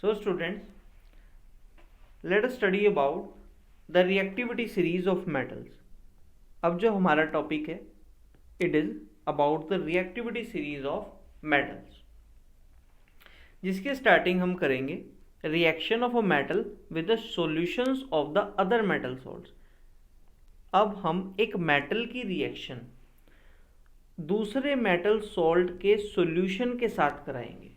So students, let us study about the reactivity series of metals. अब जो हमारा topic है, it is about the reactivity series of metals, जिसके starting हम करेंगे reaction of a metal with the solutions of the other metal salts. अब हम एक मेटल की रिएक्शन दूसरे मेटल सॉल्ट के सॉल्यूशन के साथ कराएंगे।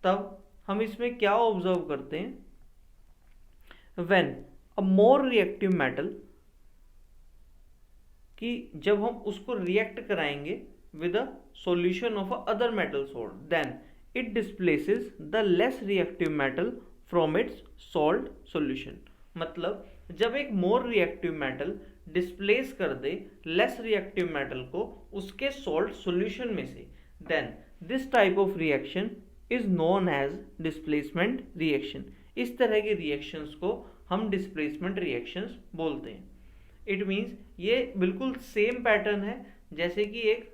तब हम इसमें क्या ऑब्जर्व करते हैं, when a more reactive metal, कि जब हम उसको रिएक्ट कराएंगे with a solution of a other metal salt, then it displaces the less reactive metal from its salt solution. मतलब जब एक मोर रिएक्टिव मेटल डिस्प्लेस कर दे लेस रिएक्टिव मेटल को उसके सॉल्ट सॉल्यूशन में से, then this type of reaction is known as displacement reaction. इस तरह के रिएक्शंस को हम डिस्प्लेसमेंट रिएक्शंस बोलते हैं। इट मीन्स ये बिल्कुल सेम पैटर्न है जैसे कि एक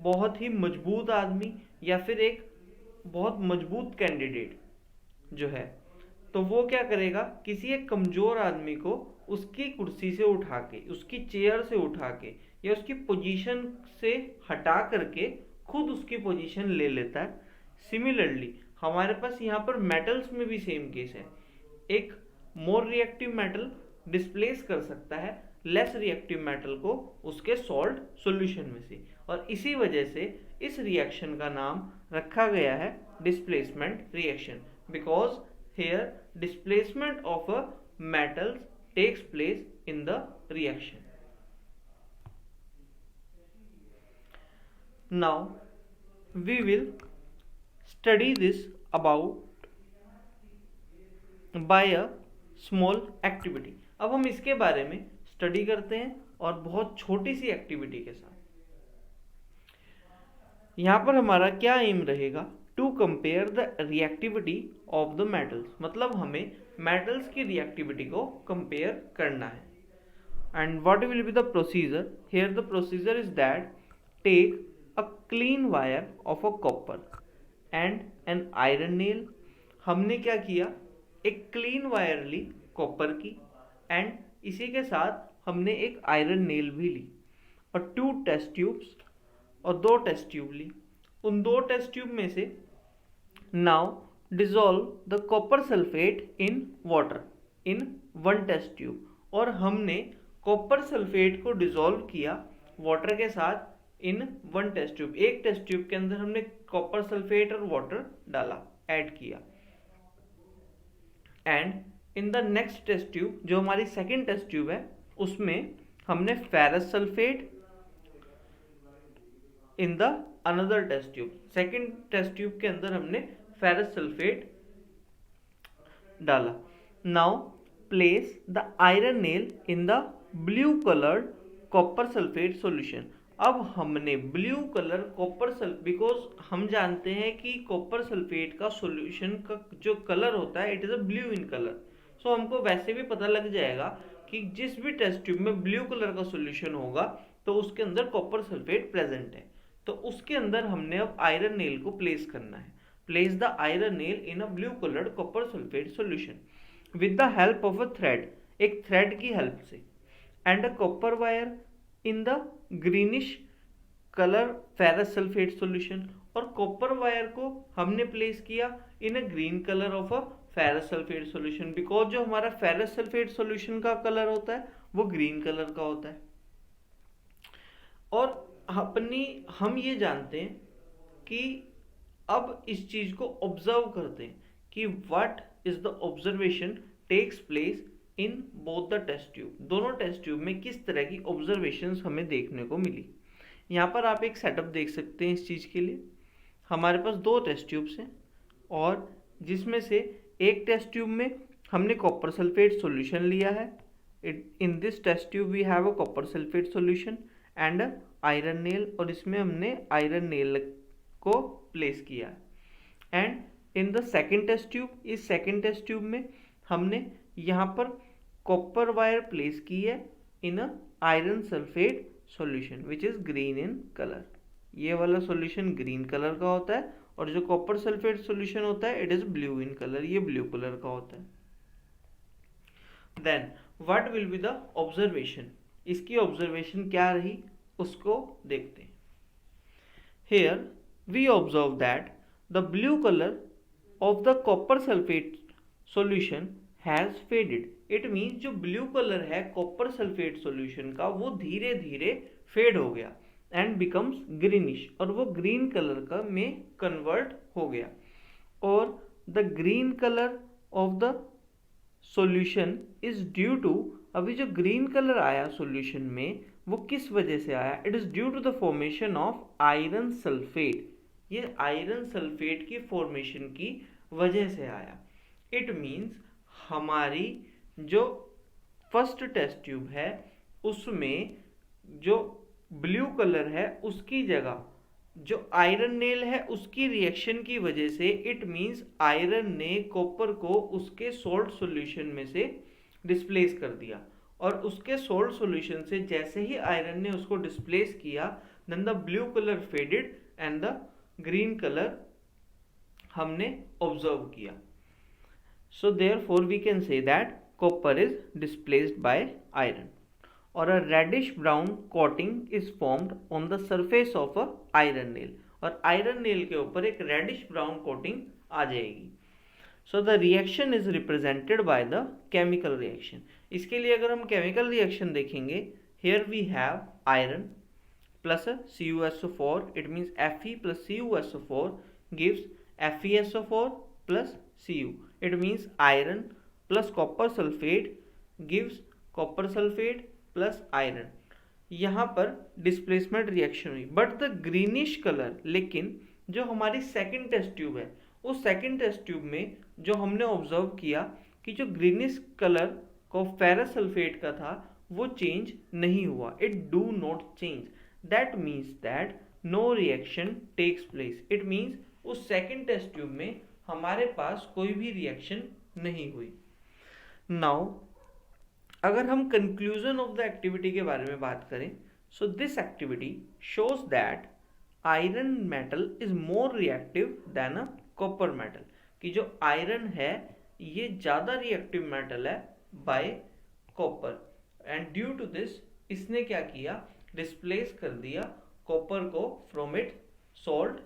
बहुत ही मजबूत आदमी या फिर एक बहुत मजबूत कैंडिडेट जो है, तो वो क्या करेगा, किसी एक कमज़ोर आदमी को उसकी कुर्सी से उठा के, उसकी चेयर से उठा के या उसकी पोजीशन से हटा करके खुद उसकी पोजीशन ले लेता है। सिमिलरली हमारे पास यहाँ पर मेटल्स में भी सेम केस है। एक मोर रिएक्टिव मेटल डिस्प्लेस कर सकता है लेस रिएक्टिव मेटल को उसके सॉल्ट सॉल्यूशन में से, और इसी वजह से इस रिएक्शन का नाम रखा गया है displacement reaction, because here displacement of a metals takes place in the reaction. Now we will study this about by a small activity. अब हम इसके बारे में स्टडी करते हैं और बहुत छोटी सी एक्टिविटी के साथ। यहाँ पर हमारा क्या एम रहेगा, to compare the reactivity of the metals. मतलब हमें मेटल्स की रिएक्टिविटी को कंपेयर करना है। And what will be the procedure here, the procedure is that take a clean wire of a copper and an iron nail. हमने क्या किया, एक क्लीन वायर ली कॉपर की, एंड इसी के साथ हमने एक आयरन नेल भी ली, और 2 टेस्ट ट्यूब्स और 2 टेस्ट ट्यूब ली। उन 2 टेस्ट ट्यूब में से now dissolve the copper sulphate in water in 1 test tube, और हमने कॉपर सल्फेट को डिजोल्व किया वाटर के साथ इन 1 टेस्ट ट्यूब। एक टेस्ट ट्यूब के अंदर हमने कॉपर सल्फेट और वाटर डाला, ऐड किया। And in the next test tube, जो हमारी सेकेंड टेस्ट ट्यूब है, उसमें हमने ferrous sulphate in the another test tube. Second test tube के अंदर हमने फेरस सल्फेट डाला। Now place the iron nail in the blue coloured copper sulphate solution. अब हमने blue colour copper sulphate, because हम जानते हैं कि कॉपर सल्फेट का सॉल्यूशन का जो कलर होता है it is a blue in colour. So हमको वैसे भी पता लग जाएगा कि जिस भी टेस्ट ट्यूब में ब्लू कलर का सॉल्यूशन होगा तो उसके अंदर कॉपर सल्फेट प्रेजेंट है। तो उसके अंदर हमने अब आयरन नेल को प्लेस करना है। Place the iron nail in a blue coloured copper sulphate solution with the help of a thread, एक थ्रेड की हेल्प से, and a copper wire in the greenish colour ferrous sulphate solution, और copper wire को हमने place किया in a green colour of a ferrous sulphate solution, because जो हमारा ferrous sulphate solution का कलर होता है वो ग्रीन कलर का होता है। और हम ये जानते हैं कि अब इस चीज को ऑब्जर्व करते हैं कि what is the observation takes place in both the test tube. दोनों टेस्ट ट्यूब में किस तरह की ऑब्जर्वेशंस हमें देखने को मिली। यहाँ पर आप एक सेटअप देख सकते हैं इस चीज़ के लिए। हमारे पास 2 टेस्ट ट्यूब्स हैं, और जिसमें से एक टेस्ट ट्यूब में हमने कॉपर सल्फेट सॉल्यूशन लिया है। In this test tube we have a copper sulphate solution and iron nail, और इसमें हमने आयरन नेल को प्लेस किया। And in the second test tube, इस सेकेंड टेस्ट ट्यूब में हमने यहाँ पर कॉपर वायर प्लेस की है in a iron sulphate solution which is green in colour. ये वाला सॉल्यूशन ग्रीन कलर का होता है और जो कॉपर सल्फेट सॉल्यूशन होता है it is blue in colour, ये ब्लू कलर का होता है। Then what will be the observation, इसकी ऑब्जर्वेशन क्या रही उसको देखते हैं। Here we observe that the blue color of the copper sulfate solution has faded. It means जो ब्लू कलर है कॉपर सल्फेट सॉल्यूशन का वो धीरे धीरे फेड हो गया एंड बिकम्स ग्रीनिश, और वो ग्रीन कलर का में कन्वर्ट हो गया। और the green colour of the solution is due to, अभी जो ग्रीन कलर आया सॉल्यूशन में वो किस वजह से आया, it is due to the formation of iron sulphate, ये आयरन सल्फेट की फॉर्मेशन की वजह से आया। इट मींस हमारी जो फर्स्ट टेस्ट ट्यूब है उसमें जो ब्लू कलर है उसकी जगह जो आयरन नेल है उसकी रिएक्शन की वजह से इट मींस आयरन ने कॉपर को उसके सोल्ट सॉल्यूशन में से डिस्प्लेस कर दिया, और उसके सोल्ट सॉल्यूशन से जैसे ही आयरन ने उसको डिस्प्लेस किया then the blue colour faded and the green colour हमने ऑब्जर्व किया। So therefore we can say that copper is displaced by iron, और a reddish brown coating is formed on the surface of a iron nail, और iron nail के ऊपर एक reddish brown coating आ जाएगी। So the reaction is represented by the chemical reaction. इसके लिए अगर हम केमिकल रिएक्शन देखेंगे, here we have iron plus CuSO4, it means Fe plus CuSO4 gives FeSO4 plus Cu, it means iron plus copper sulphate gives copper sulphate plus iron. यहाँ पर displacement reaction हुई, but the greenish colour, लेकिन जो हमारी second test tube है उस second test tube में जो हमने ऑब्जर्व किया कि जो ग्रीनिश कलर को फेरस सल्फेट का था वो चेंज नहीं हुआ, it do not change, that means that no reaction takes place. It means उस सेकेंड टेस्ट ट्यूब में हमारे पास कोई भी रिएक्शन नहीं हुई। नाउ अगर हम कंक्लूजन ऑफ द एक्टिविटी के बारे में बात करें, so this activity shows that iron metal is more reactive than a copper metal, कि जो आयरन है ये ज़्यादा रिएक्टिव मेटल है by copper, and due to this इसने क्या किया, डिस्प्लेस कर दिया कॉपर को फ्रॉम इट सॉल्ट